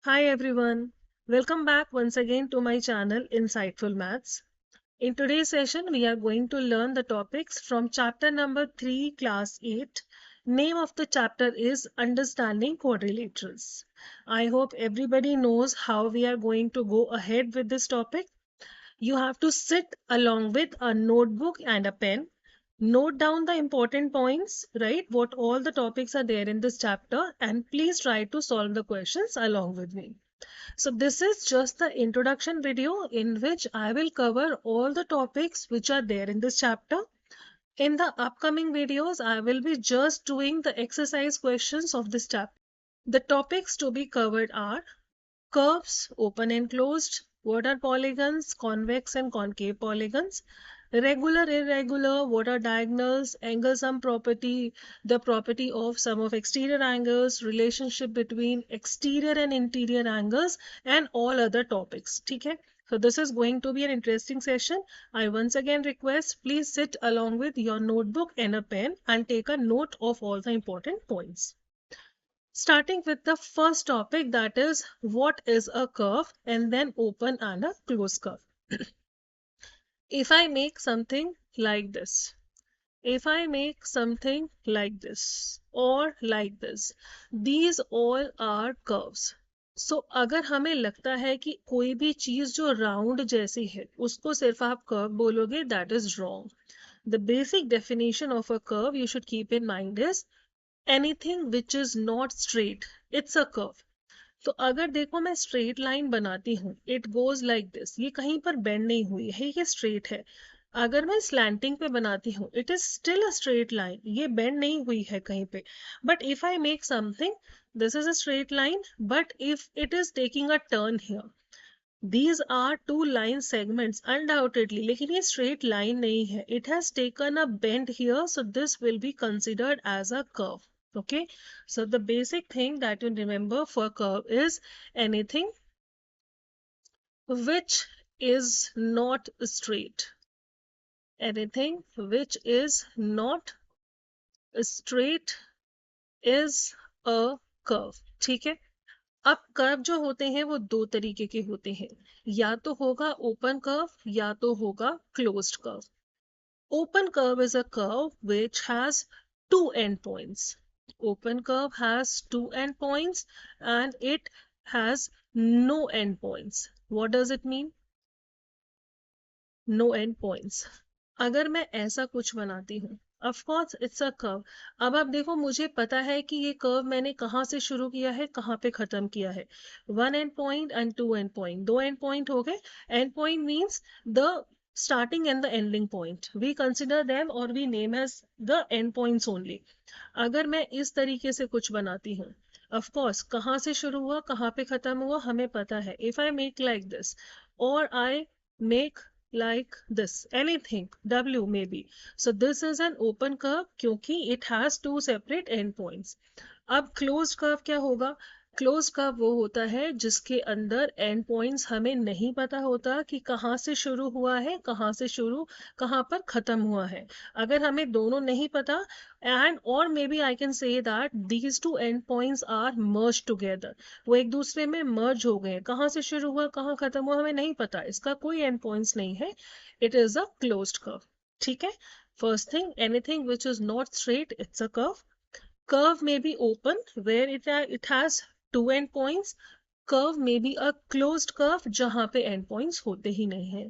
Hi everyone, welcome back once again to my channel Insightful Maths. In today's session, we are going to learn the topics from chapter number 3, class 8. Name of the chapter is Understanding Quadrilaterals. I hope everybody knows how we are going to go ahead with this topic. You have to sit along with a notebook and a pen. Note down the important points, right? What all the topics are there in this chapter, and please try to solve the questions along with me. So this is just the introduction video in which I will cover all the topics which are there in this chapter. In the upcoming videos, I will be just doing the exercise questions of this chapter. The topics to be covered are curves, open and closed, what are polygons, convex and concave polygons, regular, irregular, what are diagonals, angle sum property, the property of sum of exterior angles, relationship between exterior and interior angles, and all other topics. Okay? So this is going to be an interesting session. I once again request, please sit along with your notebook and a pen and take a note of all the important points. Starting with the first topic, that is what is a curve, and then open and a closed curve. If I make something like this, if I make something like this or like this, these all are curves. So अगर हमें लगता है कि कोई भी चीज जो round जैसी है उसको सिर्फ आप कर्व बोलोगे, that is wrong. The basic definition of a curve you should keep in mind is anything which is not straight, it's a curve. तो अगर देखो मैं स्ट्रेट लाइन बनाती हूँ, इट गोज लाइक दिस, ये कहीं पर बेंड नहीं हुई है, ये स्ट्रेट है. अगर मैं स्लैंटिंग पे बनाती हूँ, it is still a straight line, ये बेंड नहीं हुई है कहीं पे. But if I make something, this is a straight line, but if it is taking a turn here, these are two line segments undoubtedly, लेकिन ये straight line नहीं है, it has taken a bend here, so this will be considered as a curve. Okay, so the basic thing that you remember for curve is anything which is not straight, anything which is not straight is a curve. ठीक है. अब curve जो होते हैं वो दो तरीके के होते हैं, या तो होगा ओपन कर्व या तो होगा closed curve. Open curve is a curve which has two endpoints. Open curve has two endpoints and it has no endpoints. What does it mean? No endpoints. अगर मैं ऐसा कुछ बनाती हूँ, of course it's a curve. अब आप देखो, मुझे पता है कि ये कर्व मैंने कहाँ से शुरू किया है, कहाँ पे खत्म किया है. One end point and two end point, दो एंड पॉइंट हो गए. End point means the starting and the ending point, we consider them or we name as the end points only. अगर मैं इस तरीके से कुछ बनाती हूँ, of course कहाँ से शुरू हुआ कहाँ पे खत्म हुआ हमें पता है. if I make like this or I make like this, anything w maybe, so this is an open curve क्योंकि it has two separate endpoints. अब closed curve क्या होगा? क्लोज कर्व वो होता है जिसके अंदर एंड पॉइंट्स हमें नहीं पता होता कि कहाँ से शुरू हुआ है कहाँ पर खत्म हुआ है. अगर हमें दोनों नहीं पता, एंड और maybe I can say that these two end points are merge together, वो एक दूसरे में मर्ज हो गए, कहाँ से शुरू हुआ कहाँ खत्म हुआ हमें नहीं पता, इसका कोई एंड पॉइंट्स नहीं है, it is a closed curve. ठीक है. First thing, anything which is not straight, it's a curve. Curve may be open where it has two endpoints. Curve may be a closed curve जहाँ पे endpoints होते ही नहीं हैं.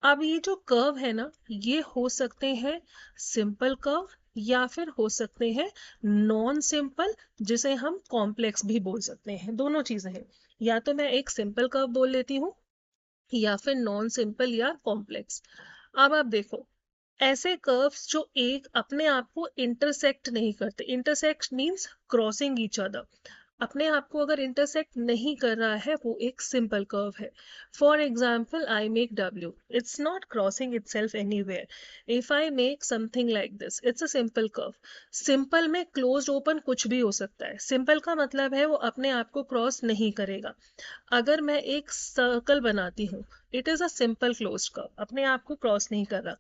अब ये जो कर्व है ना, ये हो सकते हैं सिंपल कर्व या फिर हो सकते हैं नॉन सिंपल, जिसे हम कॉम्प्लेक्स भी बोल सकते हैं. दोनों चीजें हैं, या तो मैं एक सिंपल कर्व बोल लेती हूँ या फिर नॉन सिंपल या कॉम्प्लेक्स. अब आप देखो, ऐसे कर्व्स जो एक अपने आप को इंटरसेक्ट नहीं करते, intersect means crossing each other, अपने आप को अगर इंटरसेक्ट नहीं कर रहा है, वो एक सिंपल कर्व है. For example, I make W, it's not crossing itself anywhere. If I make something like this, it's a simple curve. Simple में क्लोज्ड ओपन कुछ भी हो सकता है. सिंपल का मतलब है वो अपने आप को क्रॉस नहीं करेगा. अगर मैं एक सर्कल बनाती हूँ, it is a simple closed curve, अपने आप को क्रॉस नहीं कर रहा.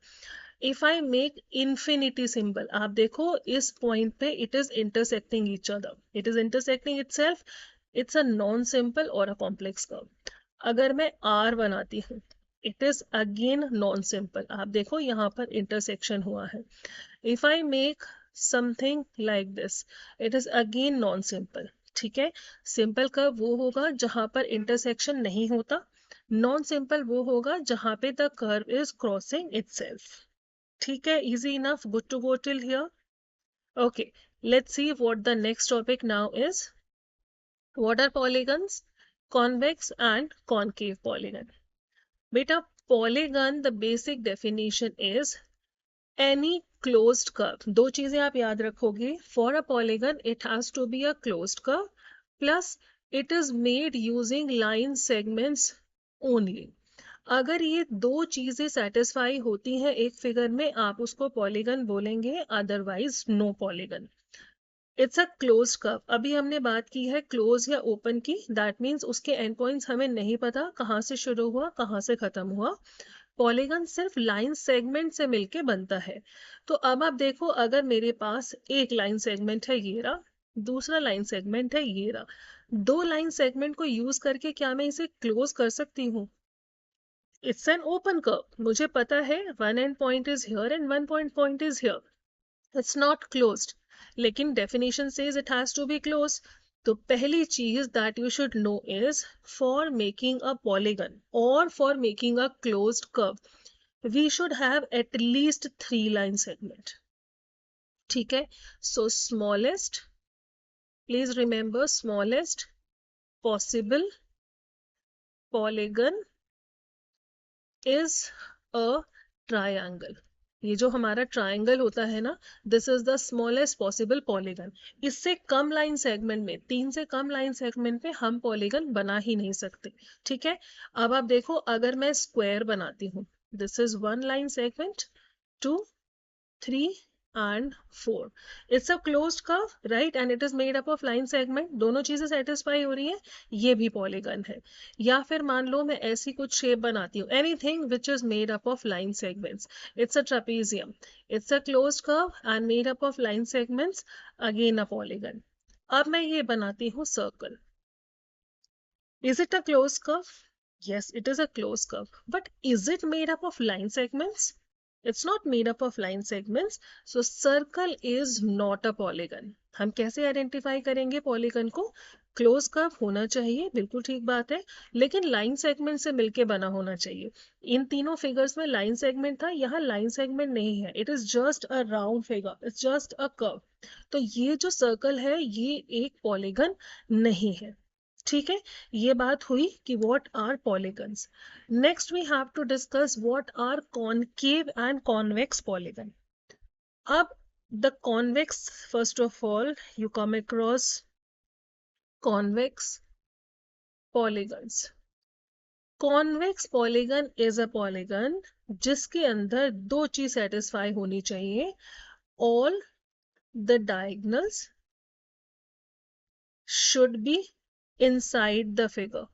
If I make infinity symbol, आप देखो इस पॉइंट पे it is intersecting each other, it is intersecting itself. It's a non simple और अ कॉम्प्लेक्स कर्व. अगर मैं R बनाती हूँ, it is again non simple. आप देखो यहाँ पर इंटरसेक्शन हुआ है. If I make something like this, it is again non simple. ठीक है, सिंपल कर्व वो होगा जहां पर इंटरसेक्शन नहीं होता, नॉन सिंपल वो होगा जहां पे the curve is crossing itself. ठीक है, easy enough, good to go till here. Okay, let's see what the next topic now is. What are polygons? Convex and concave polygon. Beta, polygon, the basic definition is any closed curve. दो चीजें आप याद रखोगे. For a polygon, it has to be a closed curve. Plus, it is made using line segments only. अगर ये दो चीजें satisfy होती हैं एक फिगर में, आप उसको पॉलीगन बोलेंगे, otherwise no polygon. It's a closed curve. अभी हमने बात की है क्लोज या ओपन की. दैट मीन्स उसके एंड पॉइंट्स हमें नहीं पता कहाँ से शुरू हुआ कहाँ से खत्म हुआ. पॉलीगन सिर्फ लाइन सेगमेंट से मिलके बनता है. तो अब आप देखो, अगर मेरे पास एक लाइन सेगमेंट है ये रहा, दूसरा लाइन सेगमेंट है ये रहा, दो लाइन सेगमेंट को यूज करके क्या मैं इसे क्लोज कर सकती हूँ? It's an open curve. मुझे पता है one end point is here and one point is here. It's not closed, लेकिन definition says it has to be close. तो पहली चीज that you should know is, for making a polygon और for making a closed curve we should have at least 3 line segment. ठीक है, so smallest, please remember, smallest possible polygon is a triangle. ये जो हमारा triangle होता है ना, this is the smallest possible polygon. इससे कम लाइन सेगमेंट में, 3 से कम लाइन सेगमेंट में हम पॉलीगन बना ही नहीं सकते. ठीक है, अब आप देखो, अगर मैं स्क्वायर बनाती हूँ, this is 1 line segment, 2, 3 and 4. It's a closed curve, right? And it is made up of line segment. दोनों चीजें सेटिस्फाई हो रही हैं, ये भी पॉलीगन है. या फिर मान लो मैं ऐसी कुछ शेप बनाती हूँ, anything which is made up of line segments. It's a trapezium. It's a closed curve and made up of line segments. Again a polygon. अब मैं ये बनाती हूँ circle. Is it a closed curve? Yes, it is a closed curve. But is it made up of line segments? It's not made up of line segments. So circle is not a polygon. हम कैसे identify करेंगे polygon को? Close curve होना चाहिए, बिल्कुल ठीक बात है, लेकिन लाइन सेगमेंट से मिलके बना होना चाहिए. इन तीनों फिगर्स में लाइन सेगमेंट था, यहाँ लाइन सेगमेंट नहीं है. It is just a round figure, it's just a curve. तो ये जो सर्कल है ये एक पॉलीगन नहीं है. ठीक है, ये बात हुई कि what are polygons. Next we have to discuss what are concave and convex polygon. अब the convex, first of all you come across convex polygons. Convex polygon is a polygon जिसके अंदर दो चीज सेटिस्फाई होनी चाहिए. All the diagonals should be inside the figure.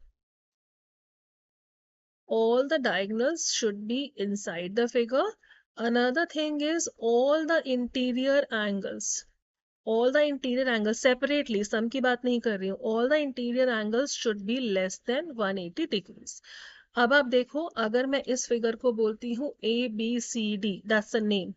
All the diagonals should be inside the figure. Another thing is all the interior angles separately, sum की बात नहीं कर रही हूँ, all the interior angles should be less than 180 degrees. अब आप देखो, अगर मैं इस फिगर को बोलती हूँ ABCD, that's the name.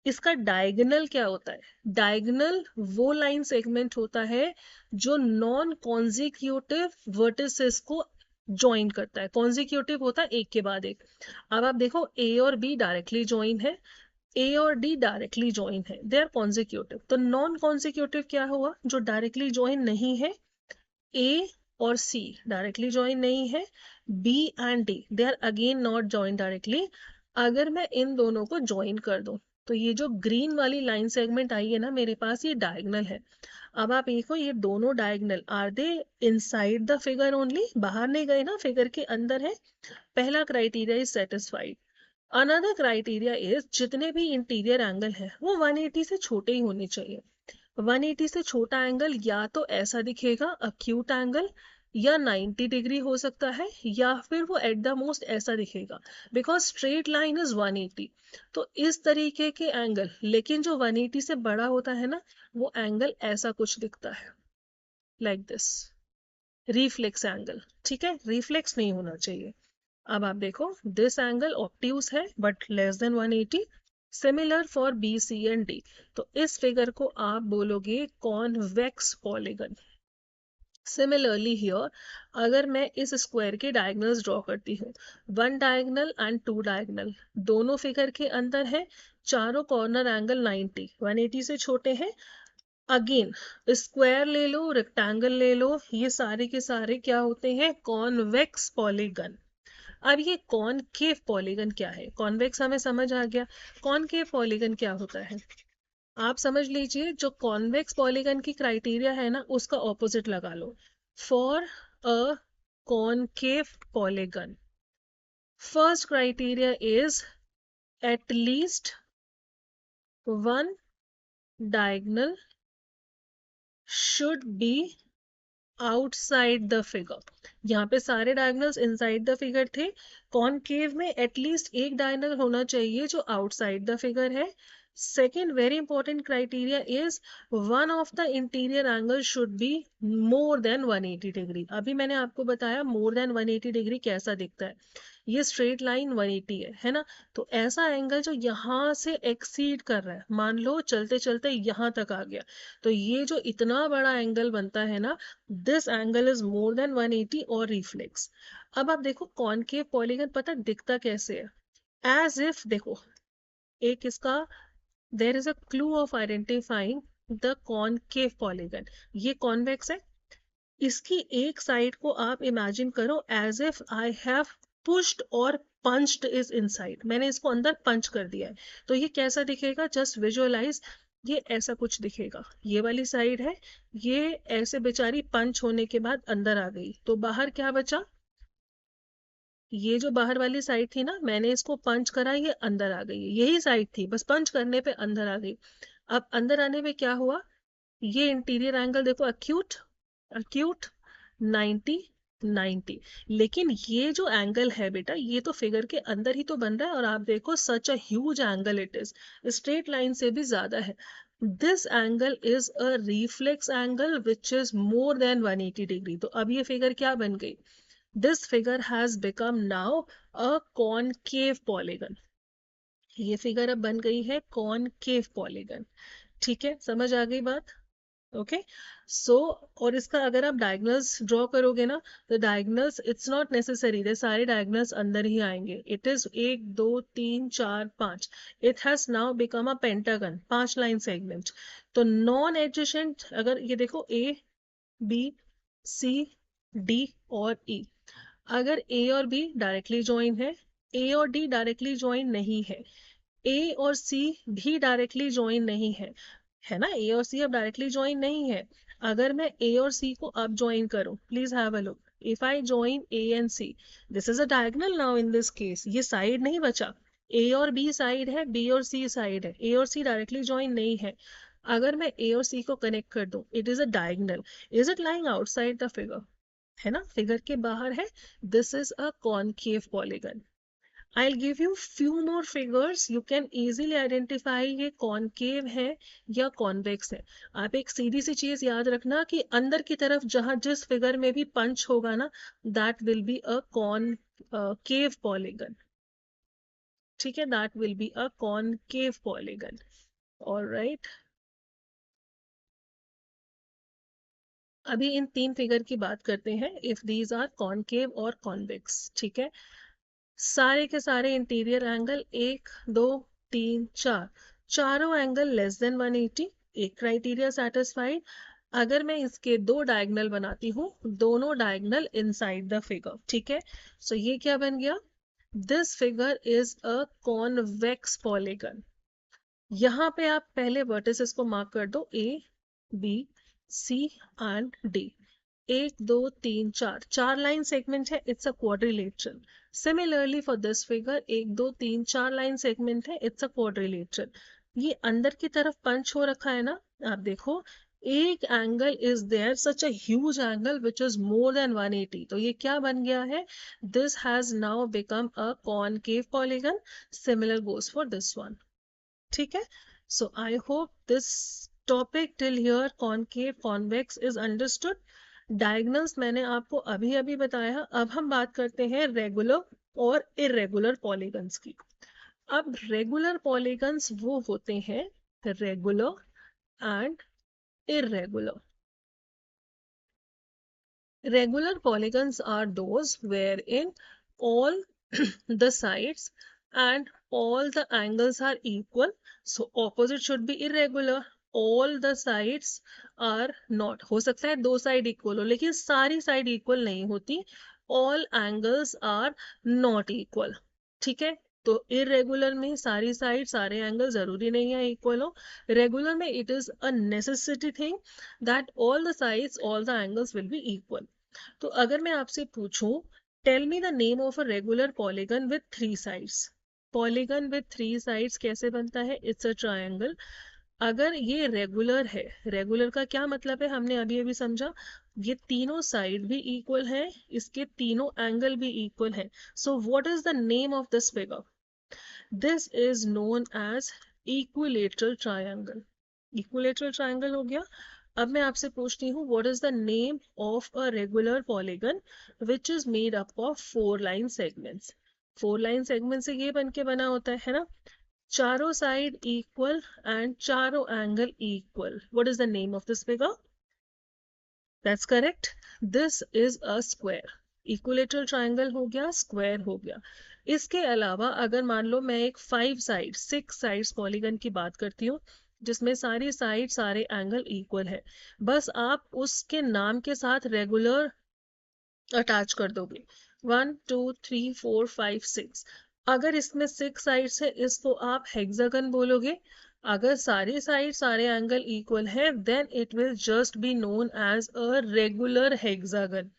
इसका डायगोनल क्या होता है? डायगोनल वो लाइन सेगमेंट होता है जो नॉन कॉन्जिक्यूटिव वर्टिसेस को ज्वाइन करता है. कॉन्जिक्यूटिव होता है एक के बाद एक. अब आप देखो, ए और बी डायरेक्टली ज्वाइन है, ए और डी डायरेक्टली ज्वाइन है, दे आर कॉन्जिक्यूटिव. तो नॉन कॉन्जिक्यूटिव क्या हुआ? जो डायरेक्टली ज्वाइन नहीं है. ए और सी डायरेक्टली ज्वाइन नहीं है, B and D they are again not join directly. अगर मैं इन दोनों को ज्वाइन कर दूं, तो ये जो ग्रीन वाली लाइन सेगमेंट आई है ना मेरे पास, ये डायगोनल है. अब आप देखो, ये दोनों diagonal are they inside the figure only, बाहर नहीं गए ना, फिगर के अंदर है. पहला criteria is satisfied. Another criteria is जितने भी इंटीरियर एंगल है वो 180 से छोटे ही होने चाहिए. 180 से छोटा एंगल या तो ऐसा दिखेगा अक्यूट एंगल, या 90 डिग्री हो सकता है, या फिर वो एट द मोस्ट ऐसा दिखेगा, बिकॉज स्ट्रेट लाइन इज 180. तो इस तरीके के एंगल, लेकिन जो 180 से बड़ा होता है ना, वो एंगल ऐसा कुछ दिखता है, लाइक दिस. रिफ्लेक्स एंगल, ठीक है, रिफ्लेक्स नहीं होना चाहिए। अब आप देखो दिस एंगल ऑब्ट्यूज है but less than 180, similar for B C and D. तो इस फिगर को आप बोलोगे कॉन्वेक्स पॉलीगन। सिमिलरली हियर अगर मैं इस स्क्वायर के डायगोनल्स ड्रॉ करती हूँ, one diagonal and two diagonal, दोनों फिगर के अंदर है, चारों कॉर्नर एंगल 90 180 से छोटे हैं। अगेन स्क्वायर ले लो, रेक्टेंगल ले लो, ये सारे के सारे क्या होते हैं, कॉन्वेक्स पॉलीगन। अब ये कॉनकेव पॉलीगन क्या है, कॉन्वेक्स हमें समझ आ गया, कॉनकेव पॉलीगन क्या होता है। आप समझ लीजिए जो कॉन्वेक्स पॉलीगन की क्राइटेरिया है ना उसका ऑपोजिट लगा लो। For a concave polygon, first criteria is at least one diagonal should be outside the figure. यहाँ पे सारे डायगोनल्स इनसाइड द फिगर थे, कॉनकेव में एटलीस्ट एक डायगोनल होना चाहिए जो आउटसाइड द फिगर है। Second very important criteria is one of the interior angle should be more than 180 degree. अभी मैंने आपको बताया मोर देन 180 डिग्री कैसा दिखता है, ये स्ट्रेट लाइन 180 है ना। तो ऐसा एंगल जो यहाँ से एक्सीड कर रहा है, मान लो चलते चलते यहाँ तक आ गया, तो ये जो इतना बड़ा एंगल बनता है ना, this angle is more than 180 और रिफ्लेक्स। अब आप देखो कॉनकेव पॉलीगन पता दिखता कैसे है, एज इफ देखो एक इसका there is a clue of identifying the concave polygon. ये कॉन्वेक्स है, इसकी एक साइड को आप इमेजिन करो as if I have pushed और पंच्ड इज इनसाइड, मैंने इसको अंदर पंच कर दिया है। तो ये कैसा दिखेगा, जस्ट विजुअलाइज, ये ऐसा कुछ दिखेगा, ये वाली साइड है, ये ऐसे बेचारी पंच होने के बाद अंदर आ गई, तो बाहर क्या बचा, ये जो बाहर वाली साइड थी ना, मैंने इसको पंच करा, ये अंदर आ गई, यही साइड थी, बस पंच करने पे अंदर आ गई। अब अंदर आने पे क्या हुआ, ये इंटीरियर एंगल देखो अक्यूट, अक्यूट 90 90, लेकिन ये जो एंगल है बेटा ये तो फिगर के अंदर ही तो बन रहा है, और आप देखो such a huge angle it is, straight line से भी ज्यादा है। This angle is a reflex angle which is more than 180 degree. तो अब ये फिगर क्या बन गई, this figure has become now a concave polygon. ये फिगर अब बन गई है कॉनकेव पॉलीगन, ठीक है, समझ आ गई बात। ओके सो, और इसका अगर आप डायगोनल्स ड्रॉ करोगे ना, तो डायगोनल्स इट्स नॉट नेसेसरी दे सारे डायगोनल्स अंदर ही आएंगे, it is 1 2 3 4 5, it has now become a pentagon, 5 line segment. तो नॉन एडजेसेंट अगर ये देखो ए बी सी डी और ई, अगर ए और बी डायरेक्टली ज्वाइन है, ए और डी डायरेक्टली ज्वाइन नहीं है, ए और सी भी डायरेक्टली ज्वाइन नहीं है ना, ए और सी अब डायरेक्टली ज्वाइन नहीं है। अगर मैं ए और सी को अब ज्वाइन करूं, please have a look, if I join A and C, this is a diagonal now in this case, ये साइड नहीं बचा, ए और बी साइड है, बी और सी साइड है, ए और सी डायरेक्टली ज्वाइन नहीं है। अगर मैं ए और सी को कनेक्ट कर दूं, it is a diagonal, is it lying outside the figure, है ना, फिगर के बाहर है, this is a concave polygon. I'll give you few more figures, you can easily identify ये कॉनकेव है या कॉन्वेक्स है। आप एक सीधी सी चीज याद रखना कि अंदर की तरफ जहां जिस फिगर में भी पंच होगा ना, that will be a concave polygon, ठीक है, that will be a concave polygon. Alright, अभी इन तीन फिगर की बात करते हैं, इफ दीज आर कॉनकेव और कॉन्वेक्स, ठीक है। सारे के सारे इंटीरियर एंगल 1 2 3 4, चारों एंगल लेस देन 180, एक क्राइटेरिया सेटिस्फाइड। अगर मैं इसके दो डायगोनल बनाती हूँ, दोनों डायगोनल इनसाइड द फिगर, ठीक है। सो ये क्या बन गया, this figure is a convex polygon. यहाँ पे आप पहले वर्टिसेस को मार्क कर दो, A B C and D, 1 2 3 4, 4 line segment है, it's a quadrilateral. Similarly for this figure 1 2 3 4 line segment है, इट्स अ क्वाड्रिलेटरल। ये अंदर की तरफ पंच हो रखा है ना, आप देखो एक angle is there, such a huge angle which is more than 180, तो ये क्या बन गया है, this has now become a concave polygon. Similar goes for this one, ठीक है। So I hope this topic till here concave convex is understood. Diagonals मैंने आपको अभी अभी बताया। अब हम बात करते हैं रेगुलर और इरेगुलर पॉलीगन्स की। अब रेगुलर पॉलीगन्स वो होते हैं regular and irregular. Regular polygons are those wherein all the sides and all the angles are equal. So opposite should be irregular. All the sides are not. हो सकता है दो side equal हो लेकिन सारी साइड इक्वल नहीं होती. All angles are not equal. ठीक है, तो इरेगुलर में सारी साइड सारे एंगल जरूरी नहीं है इक्वल हो. रेगुलर में it is a necessity thing that all the sides, all the angles will be equal. तो अगर मैं आपसे पूछूं, tell me the name of a regular polygon with three sides. Polygon with three sides कैसे बनता है? It's a triangle. अगर ये रेगुलर है, रेगुलर का क्या मतलब है हमने अभी अभी समझा, ये तीनों साइड भी इक्वल है, इसके तीनों एंगल भी इक्वल है. So what is the name of this figure? This is known as equilateral triangle. Equilateral triangle हो गया. अब मैं आपसे पूछती हूँ, what is the name of a regular polygon which is made up of four line segments. Four line segment से ये बन के बना होता है ना, चारों साइड इक्वल एंड चारों angle equal. What is the name of this figure? That's correct. This is a square. Equilateral triangle हो गया, स्क्वायर हो गया. इसके अलावा अगर मान लो मैं एक सिक्स साइड्स पॉलीगन की बात करती हूँ जिसमें सारी साइड सारे एंगल इक्वल है, बस आप उसके नाम के साथ रेगुलर अटैच कर दोगे. 1 2 3 4 5 6. अगर इसमें सिक्स साइड्स है इसको आप हेक्सागन बोलोगे. अगर सारे साइड सारे एंगल इक्वल है then it will just be known as a regular hexagon.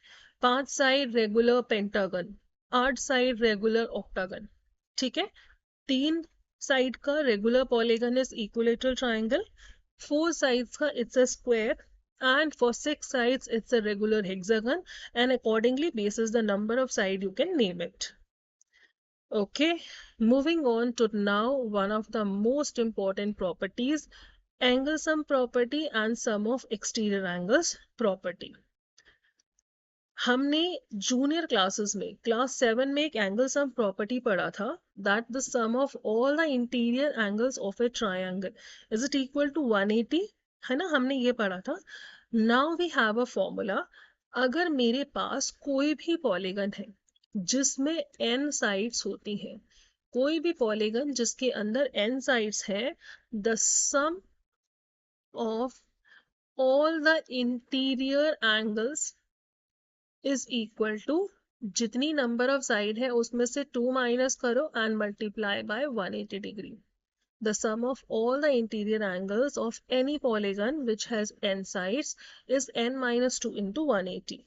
5 side regular pentagon, 8 side regular octagon. ठीक है, 3 साइड का regular polygon is equilateral triangle, 4 sides का it's a square, and for 6 sides it's a regular hexagon, and accordingly basis the number of side you can name it. Okay, moving on to now one of the most important properties, angle sum property and sum of exterior angles property. हमने junior classes में class 7 में एक angle sum property पढ़ा था, that the sum of all the interior angles of a triangle is it equal to 180, है ना, हमने ये पढ़ा था. Now we have a formula. अगर मेरे पास कोई भी पॉलीगन है जिसमें n साइड्स होती हैं, कोई भी पॉलीगन जिसके अंदर n साइड्स है, the sum of all the interior angles is equal to, जितनी नंबर ऑफ साइड है उसमें से 2 माइनस करो and multiply by 180 degree. The sum of all the interior angles of any polygon which has n sides is n minus 2 into 180.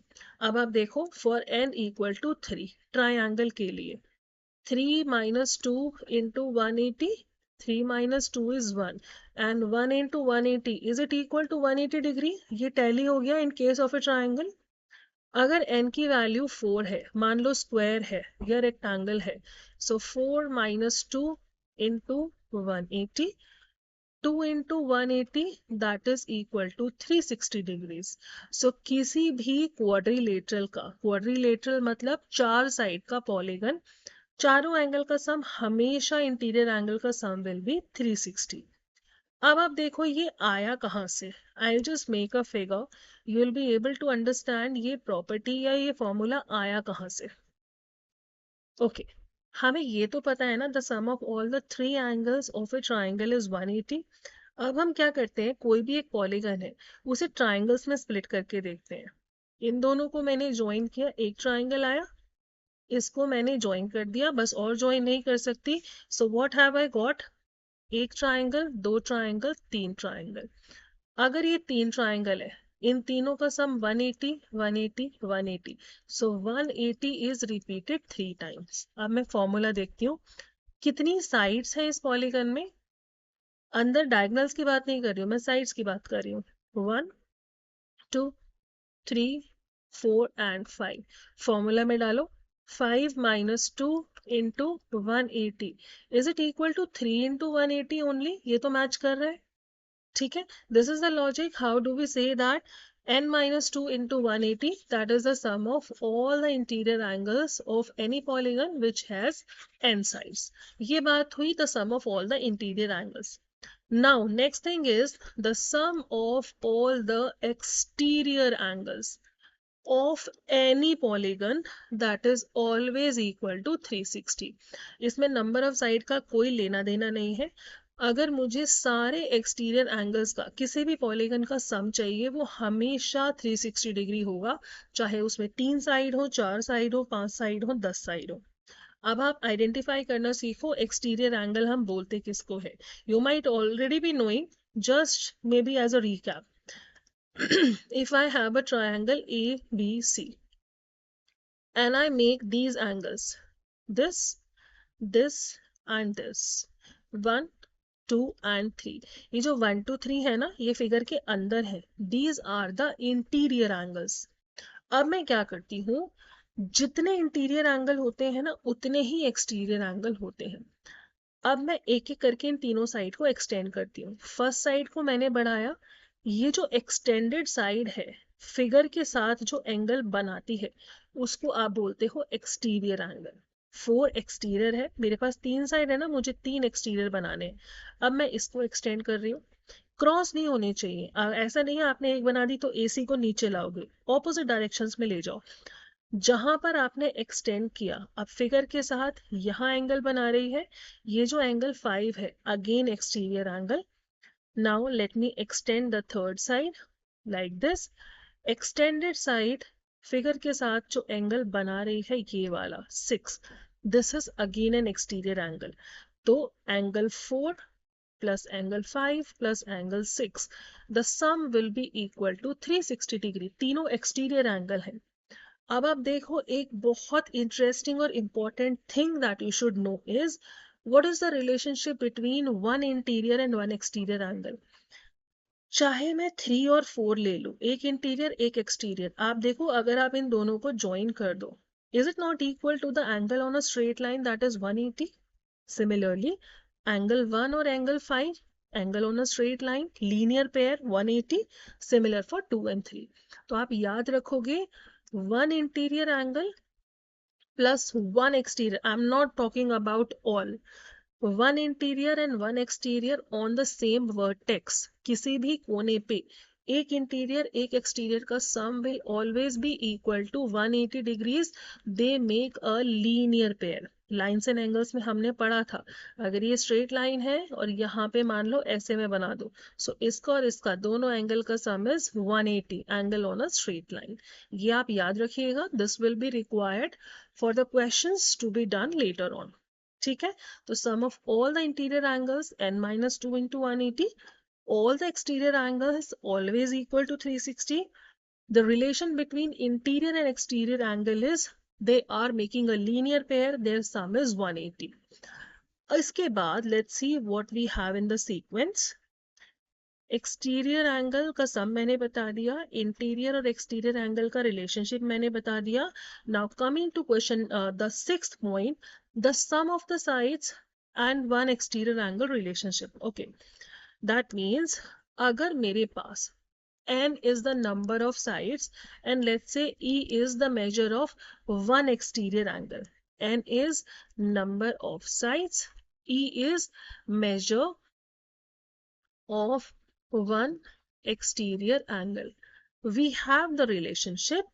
अब आप देखो, for n equal to 3 triangle के लिए 3 minus 2 into 180, 3 minus 2 is 1 and 1 into 180 is it equal to 180 degree. ये tally हो गया in case of a triangle. अगर n की वैल्यू 4 है, मान लो स्क्वायर है या रेक्टेंगल है, सो 4 minus 2 into 180, 2 into 180 that is equal to 360 degrees. सो किसी भी क्वाड्रिलेटरल का, क्वाड्रिलेटरल मतलब 4 साइड का पॉलीगन, चारों एंगल का सम हमेशा इंटीरियर एंगल का सम विल बी 360. अब आप देखो ये आया कहाँ से. I just make a figure, you will be able to understand ये प्रॉपर्टी या ये फॉर्मूला आया कहाँ से. ओके, हमें ये तो पता है ना, the sum of all the three angles of a triangle is 180. अब हम क्या करते हैं, कोई भी एक पॉलीगन है उसे ट्राइंगल्स में स्प्लिट करके देखते हैं. इन दोनों को मैंने ज्वाइन किया, एक ट्राइंगल आया, इसको मैंने ज्वाइन कर दिया, बस और ज्वाइन नहीं कर सकती. So what have I got? एक ट्राइंगल, दो ट्राइंगल, तीन ट्राइंगल. अगर ये तीन ट्राइंगल है, इन तीनों का सम 180 180 180, सो 180 इज रिपीटेड 3 टाइम्स. अब मैं फॉर्मूला देखती हूँ, कितनी साइड्स है इस पॉलीगन में. अंदर डायगोनल्स की बात नहीं कर रही हूँ मैं, साइड्स की बात कर रही हूँ. 1 2 3 4 एंड 5. फॉर्मूला में डालो, 5 minus 2 into 180 is it equal to 3 into 180 only. ये तो मैच कर रहा है. ठीक है, this is the logic. How do we say that n minus 2 into 180, that is the sum of all the interior angles of any polygon which has n sides. ये बात हुई the sum of all the interior angles. Now next thing is the sum of all the exterior angles of any polygon that is always equal to 360. इसमें number of side का कोई लेना देना नहीं है. अगर मुझे सारे एक्सटीरियर एंगल्स का किसी भी पॉलीगन का सम चाहिए वो हमेशा 360 डिग्री होगा, चाहे उसमें 3 साइड हो, 4 साइड हो, 5 साइड हो, 10 साइड हो. अब आप आइडेंटिफाई करना सीखो एक्सटीरियर एंगल हम बोलते किसको है. You might already be knowing, just maybe as a recap. If I have a triangle ABC and I make these angles, this, this and this, 1, 2 and 3. ये जो 1 2 3 है ना, ये फिगर के अंदर है. These are the interior angles. अब मैं क्या करती हूँ, जितने इंटीरियर एंगल होते हैं ना उतने ही एक्सटीरियर एंगल होते हैं. अब मैं एक एक करके इन तीनों साइड को एक्सटेंड करती हूँ. फर्स्ट साइड को मैंने बढ़ाया. ये जो एक्सटेंडेड साइड है फिगर के साथ जो एंगल बनाती है उसको आप बोलते हो एक्सटीरियर एंगल. 4 एक्सटीरियर है, मेरे पास 3 साइड है ना, मुझे 3 एक्सटीरियर बनाने हैं. अब मैं इसको एक्सटेंड कर रही हूँ. क्रॉस नहीं होने चाहिए. ऐसा नहीं है आपने एक बना दी तो एसी को नीचे लाओगे, ऑपोजिट डायरेक्शंस में ले जाओ. जहां पर आपने एक्सटेंड किया, अब फिगर के साथ यहाँ एंगल बना रही है. ये जो एंगल 5 है again exterior angle. Now let me extend the third side like this. Extended side figure के साथ जो एंगल बना रही है ये वाला 6, this is again an exterior angle. तो angle 4 plus angle 5 plus angle 6, the sum will be equal to 360 degree. तीनों एक्सटीरियर एंगल है. अब आप देखो, एक बहुत इंटरेस्टिंग और important thing that you should know is what is the relationship between one interior and one exterior angle. चाहे मैं 3 और 4 ले लूं, एक इंटीरियर एक एक्सटीरियर, आप देखो अगर आप इन दोनों को ज्वाइन कर दो, is it not equal to the angle on a straight line that is 180. Similarly, angle 1 or angle 5, angle on a straight line, linear pair 180, similar for 2 and 3. तो आप याद रखोगे, one interior angle plus one exterior. I'm not talking about all. One interior and one exterior on the same vertex. किसी भी कोने पे एक interior एक एक्सटीरियर का sum will always be equal to 180 degrees. They make a linear pair. Lines and angles में हमने पढ़ा था, अगर ये स्ट्रेट लाइन है और यहाँ पे मान लो ऐसे में बना दो, सो इसका और इसका दोनों एंगल का sum is 180 angle on a straight line. ये आप याद रखिएगा. This will be required for the questions to be done later on. ठीक है. तो sum of all the interior angles n minus 2 into 180, all the exterior angles always equal to 360. The relation between interior and exterior angle is they are making a linear pair, their sum is 180. इसके बाद let's see what we have in the sequence. Exterior angle का सम मैंने बता दिया, interior और exterior angle का relationship मैंने बता दिया. Now coming to question the sixth point, the sum of the sides and one exterior angle relationship. Okay, that means अगर मेरे पास n is the number of sides and let's say e is the measure of one exterior angle. N is number of sides, e is measure of one exterior angle. We have the relationship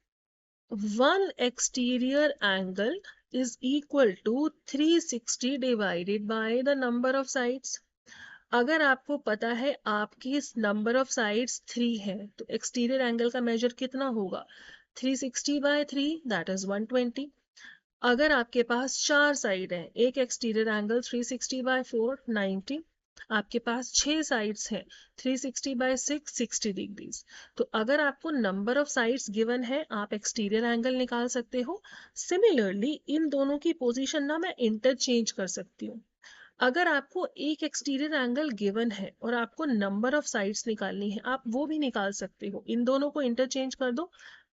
one exterior angle is equal to 360 divided by the number of sides. अगर आपको पता है आपकी number of sides 3 है तो exterior angle का major कितना होगा, 360 by 3 दैट इज 120. अगर आपके पास 4 साइड है, एक एक्सटीरियर एंगल 360 by 4 90. आपके पास 6 साइड्स हैं, 360 by 6 60 डिग्रीज. तो अगर आपको नंबर ऑफ साइड्स गिवन है आप एक्सटीरियर एंगल निकाल सकते हो. सिमिलरली इन दोनों की पोजीशन ना मैं इंटरचेंज कर सकती हूँ. अगर आपको एक एक्सटीरियर एंगल गिवन है और आपको नंबर ऑफ साइड्स निकालनी है, आप वो भी निकाल सकते हो. इन दोनों को इंटरचेंज कर दो.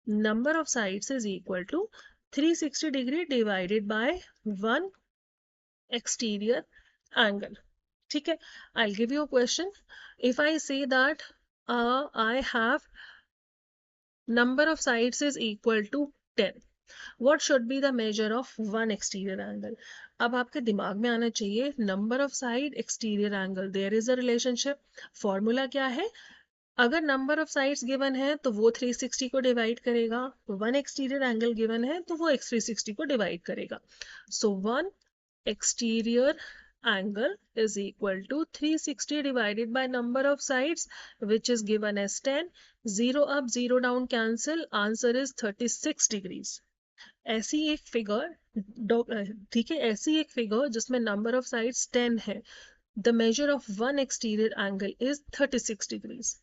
Number of sides is equal to 360 degree divided by one exterior angle. ठीक है. I'll give you a question. If I say that I have number of sides is equal to 10. What should be the measure of one exterior angle? अब आपके दिमाग में आना चाहिए number of side exterior angle, there is a relationship. Formula क्या है? अगर number of sides given है तो वो 360 को डिवाइड करेगा, वन एक्सटीरियर एंगल गिवन है तो वो x 360 को डिवाइड करेगा. So one exterior angle is equal to 360 divided by number of sides, which is given as 10. 0 up 0 down cancel, answer is 36 degrees. ऐसी एक फिगर, ठीक है, ऐसी एक फिगर जिसमें नंबर ऑफ साइड्स 10 है, the measure of one exterior angle is 36 degrees.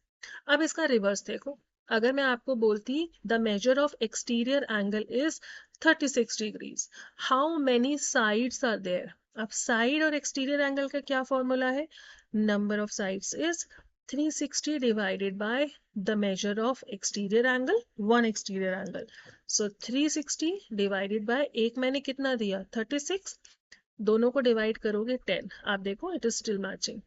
अब इसका रिवर्स देखो, अगर मैं आपको बोलती the measure of exterior angle is 36 degrees, how many sides are there? अब साइड और एक्सटीरियर एंगल का क्या फॉर्मूला है? Number of sides is 360 divided by the measure of exterior angle, one exterior angle. So 360 divided by, एक मैंने कितना दिया 36, दोनों को डिवाइड करोगे 10. आप देखो इट इज स्टिल मैचिंग.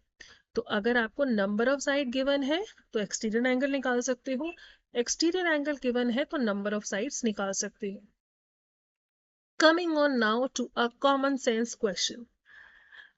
तो अगर आपको नंबर ऑफ साइड गिवन है तो एक्सटीरियर एंगल निकाल सकते हो, एक्सटीरियर एंगल गिवन है तो नंबर ऑफ साइड्स निकाल सकते हो. Coming on now to a common sense question.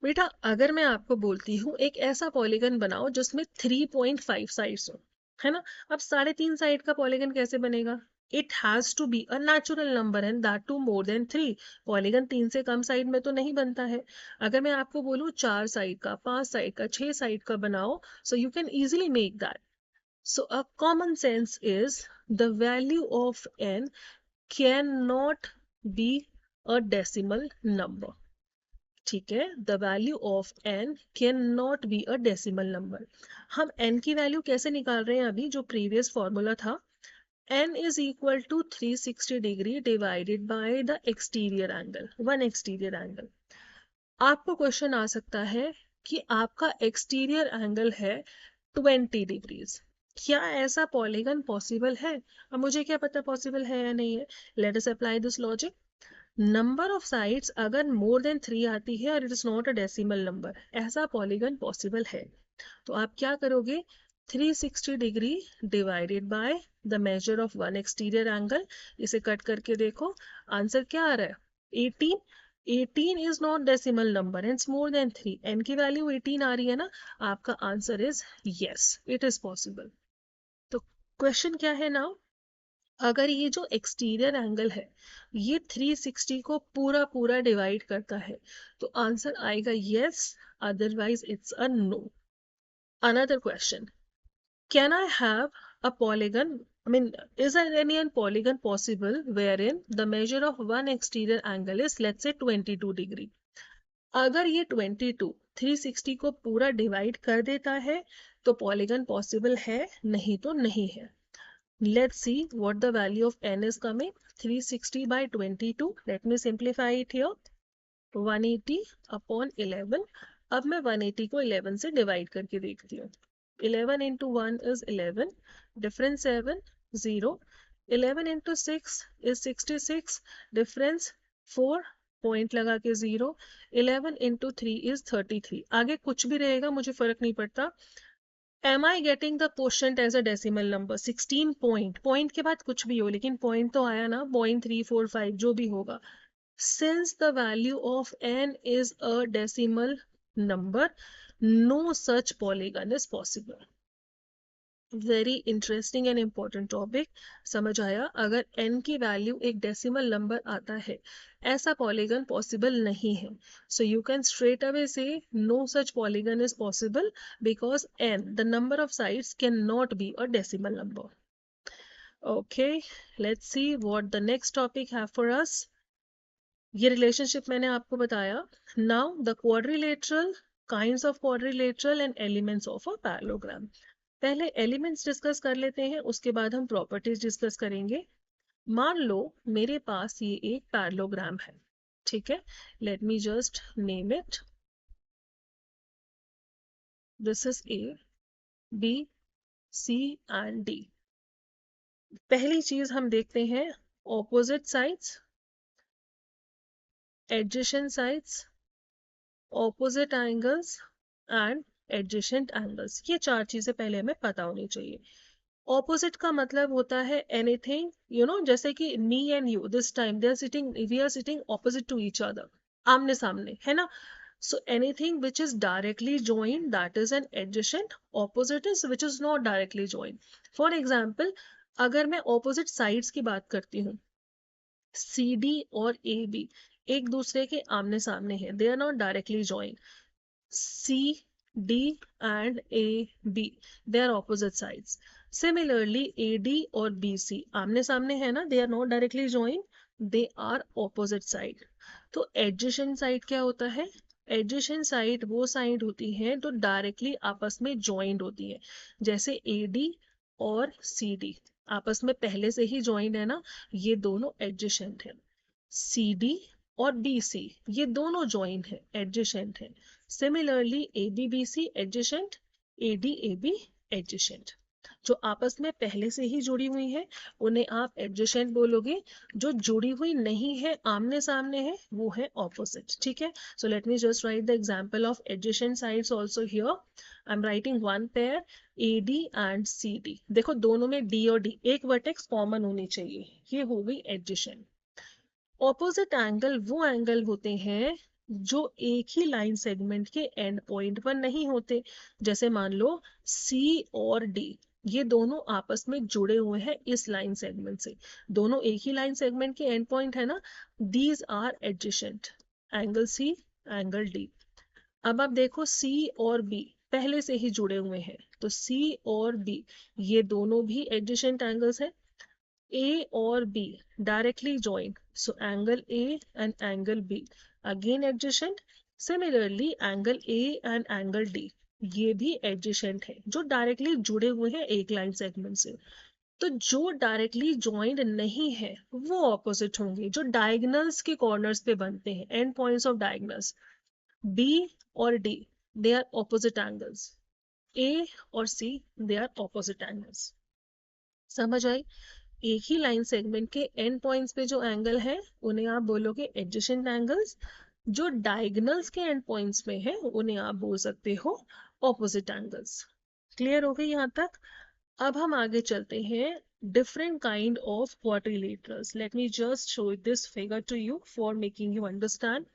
बेटा अगर मैं आपको बोलती हूँ एक ऐसा पॉलीगन बनाओ जिसमें 3.5 साइड्स हो, है ना? अब 3.5 साइड का पॉलीगन कैसे बनेगा? It has to be a natural number and that too more than 3. Polygon 3 से कम साइड में तो नहीं बनता है. अगर मैं आपको बोलूँ 4 साइड का, 5 साइड का, 6 साइड का बनाओ, सो you can easily make that. So a common sense is the value of n can not be a decimal number. ठीक है, the value of n can not be a decimal number. हम n की value कैसे निकाल रहे हैं? अभी जो प्रीवियस फॉर्मूला था, n is equal to 360 degree divided by the exterior angle, one exterior angle. आपको क्वेश्चन आ सकता है कि आपका एक्सटीरियर एंगल है 20 डिग्रीज, क्या ऐसा पॉलीगन पॉसिबल है? अब मुझे क्या पता पॉसिबल है या नहीं है. Let us apply this logic. Number of sides अगर मोर देन 3 आती है और it is not a decimal number, ऐसा पॉलीगन पॉसिबल है. तो आप क्या करोगे? 360 degree divided by the measure of one exterior angle. इसे कट करके देखो, आंसर क्या आ रहा है? 18. 18 is not decimal number and more than 3. n की वैल्यू 18 आ रही है ना. आपका answer is yes, it is possible. तो क्वेश्चन क्या है नाउ? अगर ये जो एक्सटीरियर एंगल है ये 360 को पूरा पूरा डिवाइड करता है तो आंसर आएगा yes, otherwise it's a no. Another question, can I have a polygon, I mean, is there any polygon possible wherein the measure of one exterior angle is let's say 22 degree? अगर ये 22 360 को पूरा divide कर देता है तो polygon possible है, नहीं तो नहीं है. Let's see what the value of n is coming. 360 by 22. Let me simplify it here. 180 upon 11. अब मैं 180 को 11 से डिवाइड करके देखती हूँ. 11 into 1 is 11. Difference 7, 0. 11 into 6 is 66. Difference 4. Point लगा के 0. 11 into 3 is 33. आगे कुछ भी रहेगा मुझे फर्क नहीं पड़ता. Am I getting the quotient as a decimal number? 16 point के बाद कुछ भी हो लेकिन पॉइंट तो आया ना, 0.345 जो भी होगा. Since the value of n is a decimal number, no such polygon is possible. Very interesting and important topic. समझ आया? अगर n की वैल्यू एक डेसिमल नंबर आता है ऐसा पॉलीगन पॉसिबल नहीं है. So you can straight away से no such polygon is possible because n the number of sides can not be a decimal number. Okay, let's see what the next topic have for us. ये relationship मैंने आपको बताया. Now the quadrilateral, kinds of quadrilateral and elements of a parallelogram. पहले elements discuss कर लेते हैं, उसके बाद हम प्रॉपर्टीज डिस्कस करेंगे. मान लो मेरे पास ये एक पैरेललोग्राम है, ठीक है. Let me just name it. This is A, B, C and D. पहली चीज हम देखते हैं opposite sides, adjacent sides, opposite angles and adjacent angles. ये चार चीजें पहले हमें पता होनी चाहिए. ऑपोजिट का मतलब होता है एनीथिंग जैसे कि me and you this time we are sitting opposite to each other, आमने सामने, है ना. So anything which is directly joined, that is an adjacent. Opposite is which is not directly joined. For example, अगर मैं opposite sides की बात करती हूँ, CD और AB एक दूसरे के आमने सामने हैं, they are not directly joined. C, D and A, B, they are opposite sides. Similarly, AD और BC आमने सामने है ना, they are not directly joined, they are opposite side. तो adjacent side क्या होता है? Adjacent side वो साइड होती है जो डायरेक्टली आपस में ज्वाइंट होती है, जैसे AD और CD आपस में पहले से ही ज्वाइंट है ना, ये दोनों adjacent है. CD और BC ये दोनों ज्वाइंट है, adjacent है. Similarly ABBC adjacent, ADAB adjacent. जो आपस में पहले से ही जुड़ी हुई है उन्हें आप एडजेसेंट बोलोगे, जो जुड़ी हुई नहीं है आमने सामने है वो है ऑपोजिट. ठीक है, so let me just right the example of adjacent sides also here. I am writing one pair AD and CD. देखो दोनों में D और D एक वर्टेक्स कॉमन होनी चाहिए, ये हो गई एडजेसेंट. ऑपोजिट एंगल वो एंगल होते हैं जो एक ही लाइन सेगमेंट के एंड पॉइंट पर नहीं होते, जैसे मान लो C और D ये दोनों आपस में जुड़े हुए हैं इस लाइन सेगमेंट से, दोनों एक ही लाइन सेगमेंट के एंड पॉइंट है ना, these are adjacent. Angle C, angle D. अब आप देखो C और B पहले से ही जुड़े हुए हैं, तो C और B ये दोनों भी एडजेसेंट एंगल्स हैं. A or B directly joined, so angle A and angle B again adjacent. Similarly angle A and angle D ये भी adjacent है, जो डायरेक्टली जुड़े हुए हैं एक लाइन सेगमेंट से. तो जो डायरेक्टली ज्वाइंट नहीं है वो ऑपोजिट होंगे, जो डायगनल्स के कॉर्नर्स पे बनते हैं, end points of diagonals. B और D they are opposite angles, A और C they are opposite angles. समझ आई? एक ही लाइन सेगमेंट के एंड पॉइंट्स पे जो एंगल है उन्हें आप बोलोगे एडजेसेंट एंगल्स, जो डायगोनल्स के एंड पॉइंट्स में है उन्हें आप बोल सकते हो ऑपोजिट एंगल्स. क्लियर हो गई यहाँ तक? अब हम आगे चलते हैं different kind of quadrilaterals. Let me just show this figure to you for making you understand.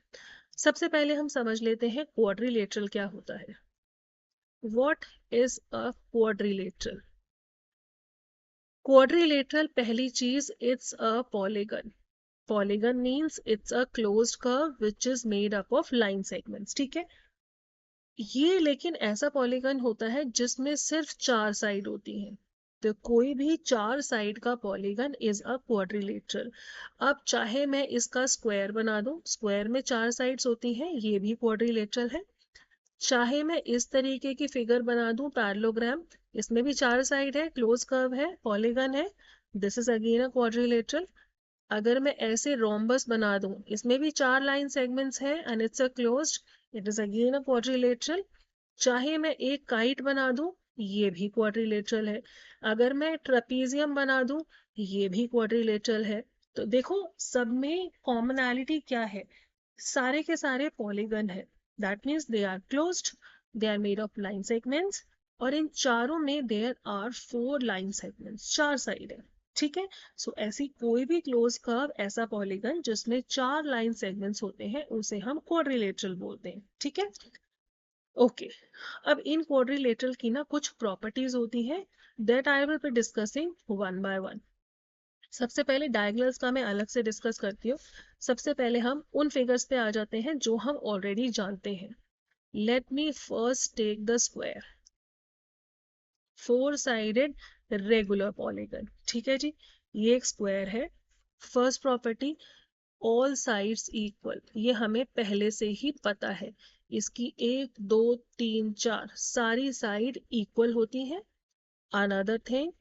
सबसे पहले हम समझ लेते हैं क्वाड्रिलेटरल क्या होता है. What is a quadrilateral? Quadrilateral पहली चीज, it's a polygon. Polygon means it's a closed curve which is made up of line segments. ठीक है, ये लेकिन ऐसा पॉलीगन होता है जिसमें सिर्फ चार साइड होती हैं. तो कोई भी चार साइड का पॉलीगन इज अ क्वाड्रिलेटरल. अब चाहे मैं इसका स्क्वायर बना दूं, स्क्वायर में चार साइड्स होती हैं, ये भी क्वाड्रिलेटरल है. चाहे मैं इस तरीके की फिगर बना दूं पैरेललोग्राम, इसमें भी चार साइड है, क्लोज कर्व है, पॉलीगन है, this is again a quadrilateral. अगर मैं ऐसे रोम्बस बना दूं, इसमें भी चार लाइन सेगमेंट्स है and it's a closed, it is again a quadrilateral. चाहे मैं एक काइट बना दूं, ये भी क्वाड्रिलेटरल है. अगर मैं ट्रेपीजियम बना दूं, ये भी क्वाड्रिलेटरल है. तो देखो सब में कॉमनैलिटी क्या है, सारे के सारे पॉलीगन है. That means they are closed, they are made of line segments, और इन चारों में there are four line segments, चार साइड है. ठीक है, सो ऐसी कोई भी क्लोज कर्व, ऐसा पॉलीगन जिसमें चार लाइन सेगमेंट्स होते हैं उसे हम क्वाड्रिलेटरल बोलते हैं. ठीक है, ओके. अब इन क्वाड्रिलेटरल की ना कुछ प्रॉपर्टीज होती है, that I will be discussing one by one. सबसे पहले डायगोनल्स का मैं अलग से डिस्कस करती हूँ. सबसे पहले हम उन फिगर्स पे आ जाते हैं जो हम ऑलरेडी जानते हैं. Let me first take the square, four sided regular polygon. ठीक है जी, ये एक स्क्वायर है. First property, all sides equal, ये हमें पहले से ही पता है, इसकी एक दो तीन चार सारी साइड इक्वल होती हैं. Another thing,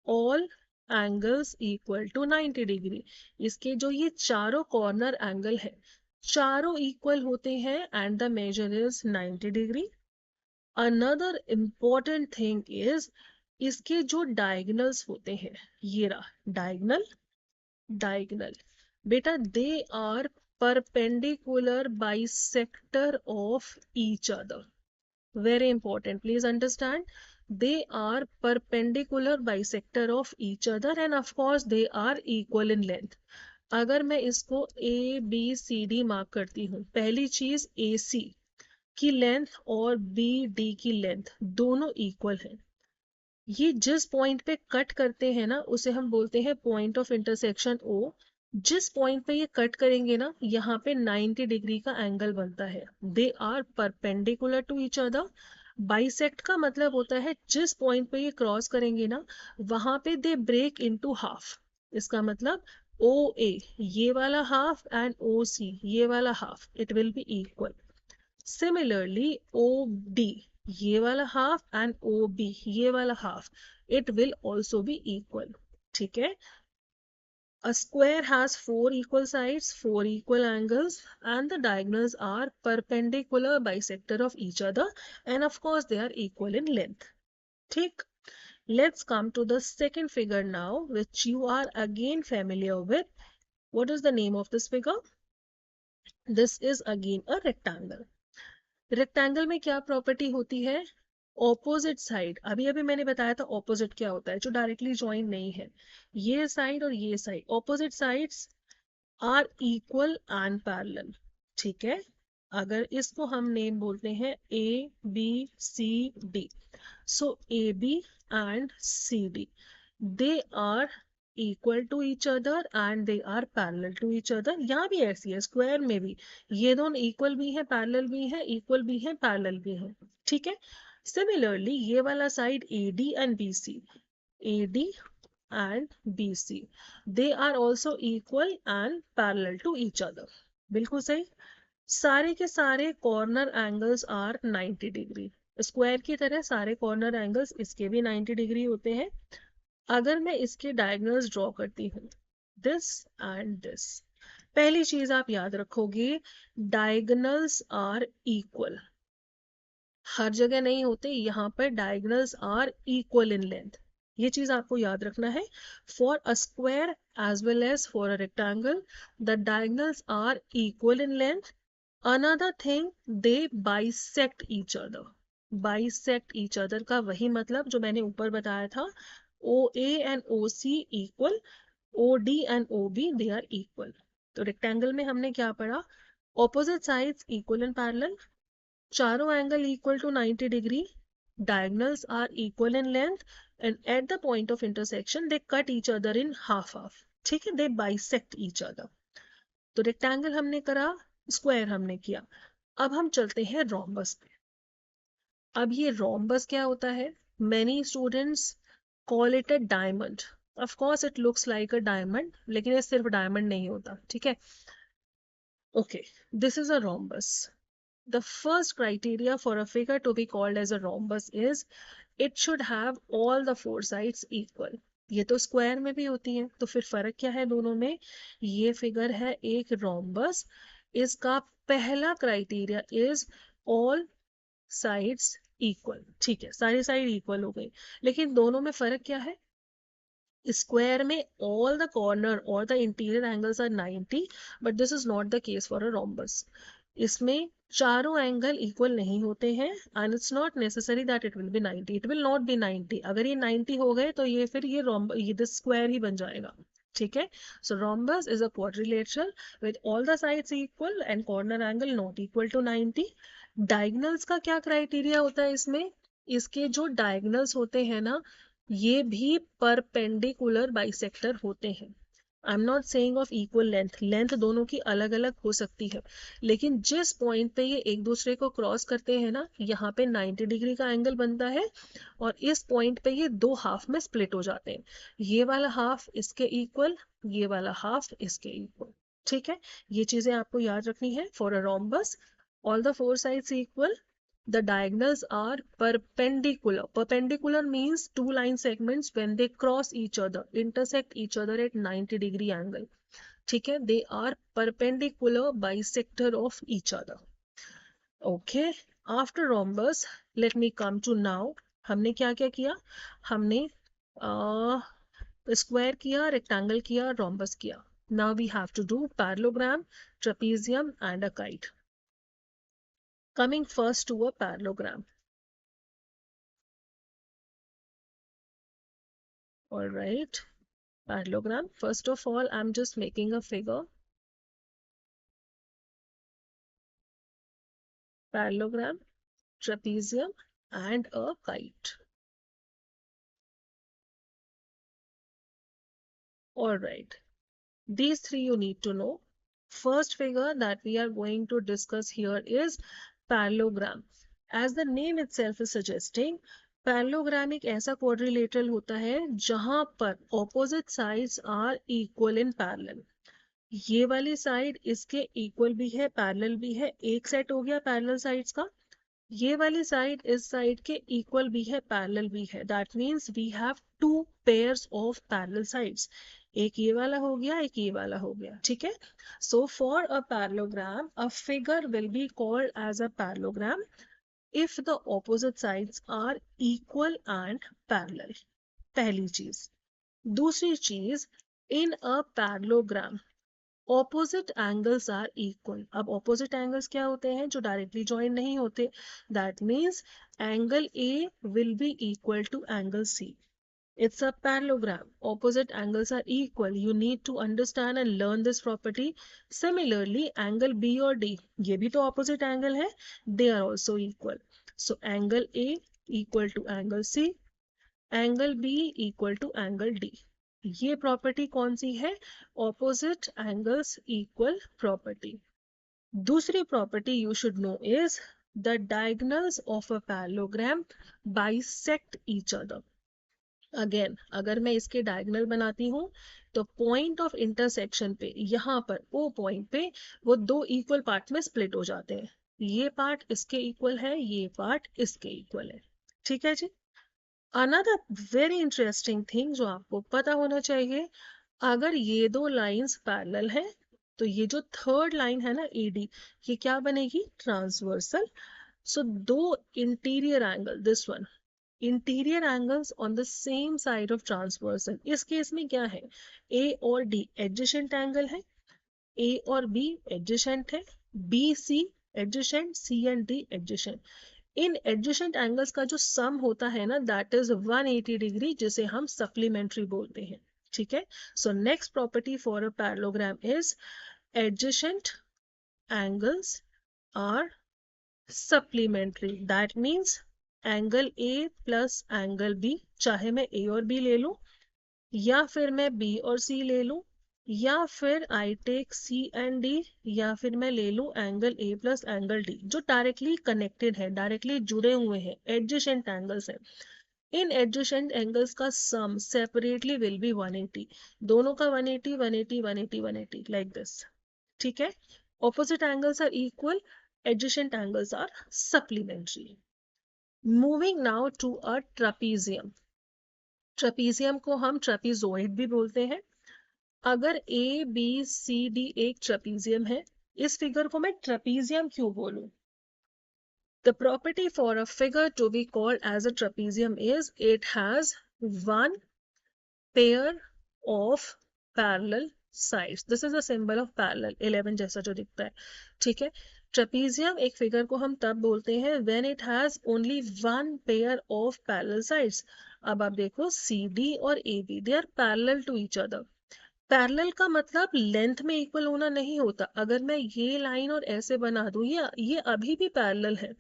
all angles equal to 90 degree, इसके जो ये चारों कॉर्नर एंगल है चारों इक्वल होते हैं and the measure is 90 degree. Another important thing is इसके जो डायगोनल्स होते हैं, ये रहा डायगोनल, डायगोनल बेटा, they are perpendicular bisector of each other. Very important, please understand, they are perpendicular bisector of each other and of course they are equal in length. अगर मैं इसको A B C D mark करती हूँ, पहली चीज A C की length और B D की लेंथ दोनों इक्वल है। ये जिस पॉइंट पे कट करते हैं ना उसे हम बोलते हैं पॉइंट ऑफ इंटरसेक्शन ओ। जिस पॉइंट पे ये कट करेंगे ना यहाँ पे 90 डिग्री का एंगल बनता है। They are perpendicular to each other. Bisect का मतलब होता है जिस पॉइंट पे ये क्रॉस करेंगे ना वहां पे दे ब्रेक इनटू हाफ। इसका मतलब ओ ए ये वाला हाफ एंड ओ सी ये वाला half it will be equal. Similarly, OD ये वाला half and OB ये वाला half it will also be equal. ठीक है? A square has four equal sides, four equal angles, and the diagonals are perpendicular bisector of each other, and of course they are equal in length. ठीक? Let's come to the second figure now, which you are again familiar with. What is the name of this figure? This is again a rectangle. Rectangle में क्या property होती है? Opposite side. अभी अभी मैंने बताया था ऑपोजिट क्या होता है, जो डायरेक्टली ज्वाइन नहीं है। ये साइड और ये side, opposite sides are equal and parallel. ठीक है? अगर इसको हम नेम बोलते हैं A B C D, so A B and C D they are equal to each other and they are parallel to each other. यहाँ भी ऐसी है, स्क्वायर में भी ये दोनों इक्वल भी है, पैरेलल भी है, इक्वल भी है, पैरेलल भी है। ठीक है? सिमिलरली ये वाला side A D and B C, A D and B C they are also equal and parallel to each other. बिल्कुल सही। सारे के सारे corner angles are 90 degree. Square की तरह सारे कॉर्नर एंगल्स इसके भी 90 डिग्री होते हैं। अगर मैं इसके डायगोनल्स ड्रॉ करती हूँ, दिस एंड दिस, पहली चीज आप याद रखोगे डायगोनल्स आर इक्वल। हर जगह नहीं होते, यहाँ पर diagonals are equal in length. ये चीज आपको याद रखना है। For a square as well as for a rectangle the diagonals are equal in length. Another thing, they bisect each other. Bisect each other का वही मतलब जो मैंने ऊपर बताया था, OA and OC equal, OD and OB they are equal. तो rectangle में हमने क्या पढ़ा? Opposite sides equal and parallel, चारों angle equal to 90 degree, diagonals are equal in length, and at the point of intersection they cut each other in half half. ठीक है? They bisect each other. तो rectangle हमने करा, square हमने किया। अब हम चलते हैं रोम्बस पे। अब ये रोम्बस क्या होता है? Many students call it a diamond. Of course it looks like a diamond, लेकिन ये सिर्फ डायमंड नहीं होता। ठीक है? Okay, this is a rhombus. The first criteria for a figure to be called as a rhombus is it should have all the four sides equal. ये तो square में भी होती है, तो फिर फर्क क्या है दोनों में? ये फिगर है एक रोम्बस। इसका पहला criteria is all sides equal. ठीक है, सारी साइड इक्वल हो गई, लेकिन दोनों में फर्क क्या है? स्क्वायर में all the corner or the interior angles are 90, but this is not the case for a rhombus. इसमें चारों एंगल इक्वल नहीं होते हैं and it's not necessary that it will be 90. It will not be 90. अगर ये 90 हो गए तो ये फिर ये स्क्वायर ही बन जाएगा। ठीक है? So rhombus is a quadrilateral with all the sides equal and corner angle not equal to 90. Diagonals का क्या क्राइटेरिया होता है इसमें? इसके जो डायगोनल्स होते हैं ना ये भी परपेंडिकुलर बाइसेक्टर होते हैं। I am not saying of equal length, length दोनों की अलग अलग हो सकती है, लेकिन जिस पॉइंट पे ये एक दूसरे को क्रॉस करते हैं ना यहाँ पे 90 डिग्री का एंगल बनता है और इस पॉइंट पे ये दो हाफ में स्प्लिट हो जाते हैं। ये वाला हाफ इसके इक्वल, ये वाला हाफ इसके इक्वल। ठीक है? ये चीजें आपको याद रखनी है। For a rhombus all the four sides equal, the diagonals are perpendicular. Perpendicular means two line segments when they cross each other, intersect each other at 90 degree angle. ठीक है? They are perpendicular bisector of each other. Okay. After rhombus, let me come to now. हमने क्या क्या किया? हमने square किया, rectangle किया, rhombus किया. Now we have to do parallelogram, trapezium and a kite. Coming first to a parallelogram. All right, parallelogram. First of all, I'm just making a figure. Parallelogram, trapezium, and a kite. All right, these three you need to know. First figure that we are going to discuss here is parallelogram. As the name itself is suggesting, parallelogram एक ऐसा quadrilateral होता है जहां पर opposite sides are equal in parallel. ये वाली side इसके equal भी है, पैरेलल भी है, एक सेट हो गया पैरेलल साइड्स का. ये वाली साइड इस साइड के इक्वल भी है, पैरेलल भी है. That means we have two pairs of parallel sides. एक ये वाला हो गया, एक ये वाला हो गया. ठीक है. So for a parallelogram a figure will be called as a parallelogram if the opposite sides are equal and parallel. पहली चीज. दूसरी चीज, in a parallelogram opposite angles are equal. अब opposite angles क्या होते हैं? जो directly join नहीं होते. That means angle A will be equal to angle C. It's a parallelogram. Opposite angles are equal. You need to understand and learn this property. Similarly, angle B और D, ये भी तो opposite angle है. They are also equal. So angle A equal to angle C, angle B equal to angle D. ये property कौन सी है? Opposite angles equal property. दूसरी property you should know is the diagonals of a parallelogram bisect each other. Again, अगर मैं इसके diagonal बनाती हूँ तो पॉइंट ऑफ इंटरसेक्शन पे, यहाँ पर ओ पॉइंट पे वो दो इक्वल पार्ट में स्प्लिट हो जाते हैं. ये पार्ट इसके इक्वल है, ये पार्ट इसके इक्वल है. ठीक है जी. अनदर वेरी इंटरेस्टिंग थिंग जो आपको पता होना चाहिए, अगर ये दो लाइंस पैरेलल है तो ये जो थर्ड लाइन है ना AD, ये क्या बनेगी? ट्रांसवर्सल. सो दो interior angle, this one, interior angles on the same side of transversal. इस केस में क्या है? A और D एडजेसेंट एंगल है, A और B एडजेसेंट है, BC adjacent, C and D adjacent. In adjacent angles का जो सम होता है ना, दैट इज 180 डिग्री, जिसे हम सप्लीमेंट्री बोलते हैं. ठीक है. So next property for a parallelogram is adjacent angles are supplementary. That means angle A plus angle B, चाहे मैं A और B ले लूं या फिर मैं B और C ले लूं, या फिर I take C and D, या फिर मैं ले लूं angle A plus angle D, जो डायरेक्टली कनेक्टेड है, डायरेक्टली जुड़े हुए हैं, एडजेसेंट एंगल्स हैं. इन एडजेसेंट एंगल्स का सम सेपरेटली विल बी 180. दोनों का 180 180 180 180 लाइक दिस. ठीक है. Opposite angles are equal, adjacent angles are supplementary. Moving now to a trapezium. Trapezium को हम ट्रापीजोइड भी बोलते हैं. अगर ABCD एक ट्रेपीजियम है, इस फिगर को मैं ट्रेपीजियम क्यों बोलूं? The property for a figure to be called as a trapezium is it has one pair of parallel sides. This is a symbol of parallel, 11 जैसा जो दिखता है. ठीक है. ट्रेपीजियम एक फिगर को हम तब बोलते हैं when it has only one pair of parallel sides. अब आप देखो CD और AB, they are parallel to each other. Parallel का मतलब लेंथ में इक्वल होना नहीं होता. अगर मैं ये लाइन और ऐसे बना दूं, ये अभी भी पैरेलल है.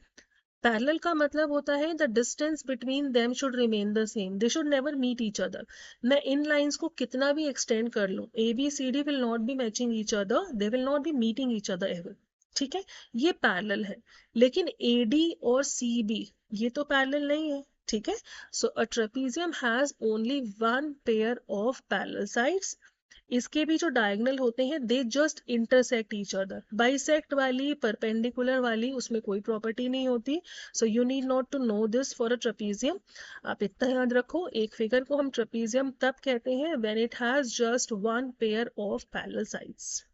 पैरेलल का मतलब होता है the distance between them should remain the same, they should never meet each other. मैं इन लाइंस को कितना भी एक्सटेंड कर लूं, ABCD will not be matching each other, they will not be meeting each other ever. ठीक है. ये पैरेलल है. लेकिन AD और CB ये तो पैरेलल नहीं है. ठीक है. So a trapezium has only one pair of parallel sides. इसके भी जो डायगोनल होते हैं they just intersect each other. Bisect वाली, परपेंडिकुलर वाली, उसमें कोई प्रॉपर्टी नहीं होती. So you need not to know this for a trapezium. आप इतना याद रखो, एक फिगर को हम ट्रेपीजियम तब कहते हैं when it has just one pair of parallel sides.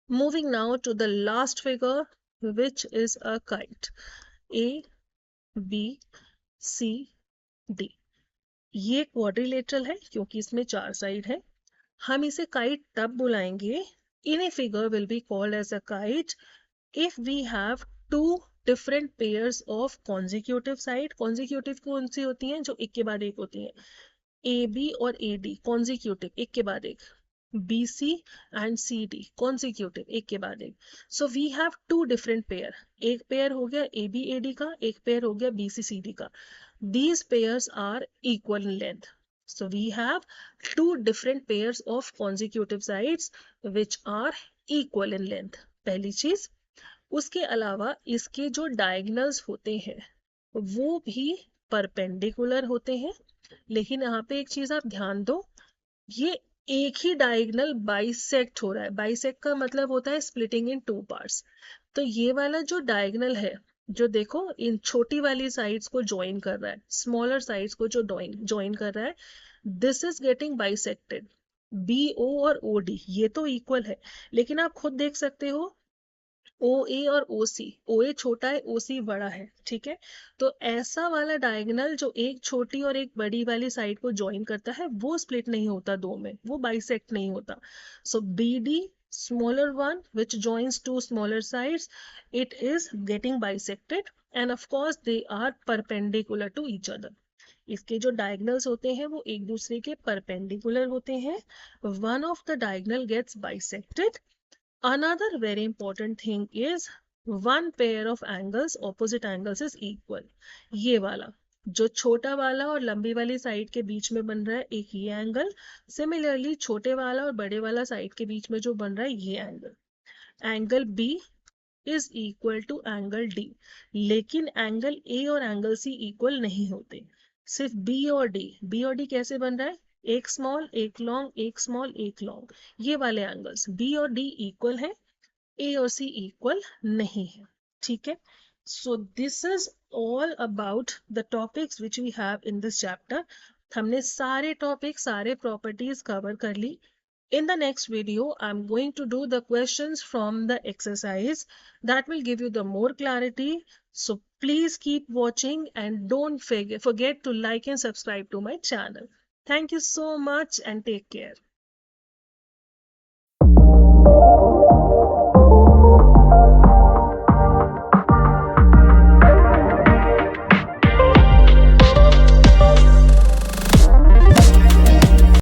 Moving now to the last figure which is a kite. ABCD ये क्वाड्रिलेटरल है क्योंकि इसमें चार साइड है. हम इसे काइट तब बुलाएंगे, in a figure will be called as a kite if we have two different pairs of consecutive side. Consecutive कौन सी होती हैं? जो एक के बाद एक होती हैं. AB और AD कॉन्जिक्यूटिव, एक के बाद एक, BC एंड CD कॉन्जिक्यूटिव, एक के बाद एक. So we have two different pair. एक पेयर हो गया ABAD का, एक पेयर हो गया BCCD का. These pairs are equal in length. So we have two different pairs of consecutive sides which are equal in length. पहली चीज. उसके अलावा इसके जो डायगनल्स होते हैं वो भी परपेंडिकुलर होते हैं. लेकिन यहाँ पे एक चीज आप ध्यान दो, ये एक ही डायगनल बाइसेक्ट हो रहा है. बाइसेक्ट का मतलब होता है स्प्लिटिंग इन टू पार्ट्स. तो ये वाला जो डायगनल है, जो देखो इन छोटी वाली साइड्स को ज्वाइन कर रहा है, स्मॉलर साइड्स को जो ज्वाइन कर रहा है, this is getting bisected. BO और OD ये तो इक्वल है, लेकिन आप खुद देख सकते हो OA और OC, OA छोटा है, OC बड़ा है, ठीक है. तो ऐसा वाला डायगोनल जो एक छोटी और एक बड़ी वाली साइड को ज्वाइन करता है वो स्प्लिट नहीं होता दो में, वो बाइसेक्ट नहीं होता. सो BD smaller one which joins two smaller sides, it is getting bisected and of course they are perpendicular to each other. इसके जो डायगनल्स होते हैं वो एक दूसरे के परपेंडिकुलर होते हैं. One of the diagonal gets bisected. Another very important thing is one pair of angles, opposite angles is equal. ये वाला जो छोटा वाला और लंबी वाली साइड के बीच में बन रहा है एक ये एंगल, सिमिलरली छोटे वाला और बड़े वाला साइड के बीच में जो बन रहा है ये angle, angle B is equal to angle D. लेकिन एंगल A और एंगल C इक्वल नहीं होते, सिर्फ B और D कैसे बन रहा है, एक स्मॉल एक लॉन्ग, एक स्मॉल एक लॉन्ग. ये वाले एंगल्स B और D इक्वल है, A और C इक्वल नहीं है, ठीक है. So this is all about the topics which we have in this chapter. हमने सारे टॉपिक, सारे प्रॉपर्टीज कवर कर ली. In the next video, I'm going to do the questions from the exercise that will give you the more clarity. So please keep watching and don't forget to like and subscribe to my channel. Thank you so much and take care.